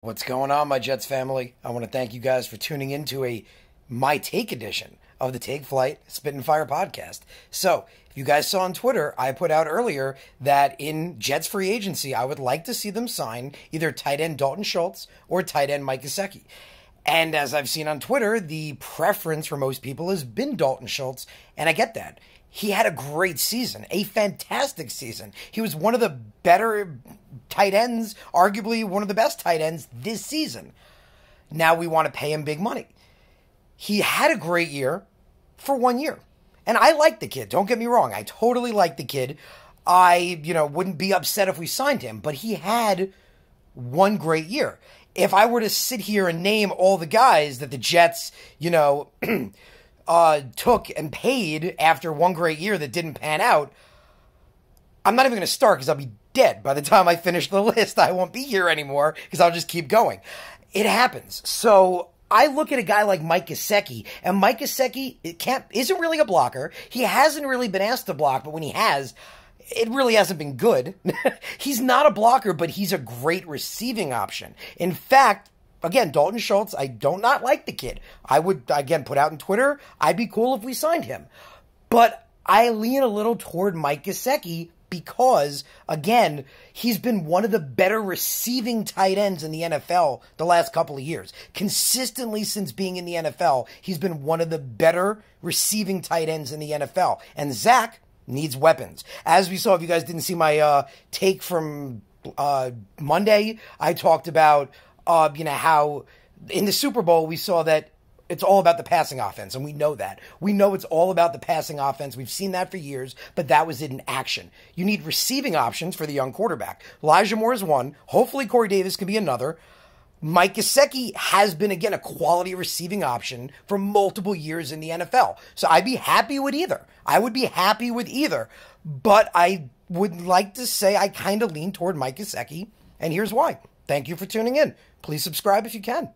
What's going on, my Jets family? I want to thank you guys for tuning in to a My Take edition of the Take Flight Spit and Fire podcast. So, if you guys saw on Twitter, I put out earlier that in Jets free agency, I would like to see them sign either tight end Dalton Schultz or tight end Mike Gesicki. And as I've seen on Twitter, the preference for most people has been Dalton Schultz, and I get that. He had a great season, a fantastic season. He was one of the better tight ends, arguably one of the best tight ends this season. Now we want to pay him big money. He had a great year for 1 year. And I like the kid. Don't get me wrong. I totally like the kid. I, wouldn't be upset if we signed him, but he had one great year. If I were to sit here and name all the guys that the Jets, took and paid after one great year that didn't pan out, I'm not even going to start because I'll be dead by the time I finish the list. I won't be here anymore because I'll just keep going. It happens. So I look at a guy like Mike Gesicki, and Mike Gesicki isn't really a blocker. He hasn't really been asked to block, but when he has, it really hasn't been good. He's not a blocker, but he's a great receiving option. In fact, again, Dalton Schultz, I don't not like the kid. I would, again, put out on Twitter, I'd be cool if we signed him. But I lean a little toward Mike Gesicki because, again, he's been one of the better receiving tight ends in the NFL the last couple of years. Consistently since being in the NFL, he's been one of the better receiving tight ends in the NFL. And Zach needs weapons. As we saw, if you guys didn't see my take from Monday, I talked about how in the Super Bowl we saw that it's all about the passing offense, and we know that. We know it's all about the passing offense. We've seen that for years, but that was in action. You need receiving options for the young quarterback. Elijah Moore is one. Hopefully Corey Davis can be another. Mike Gesicki has been, again, a quality receiving option for multiple years in the NFL. So I'd be happy with either. I would be happy with either. But I would like to say I kind of lean toward Mike Gesicki, and here's why. Thank you for tuning in. Please subscribe if you can.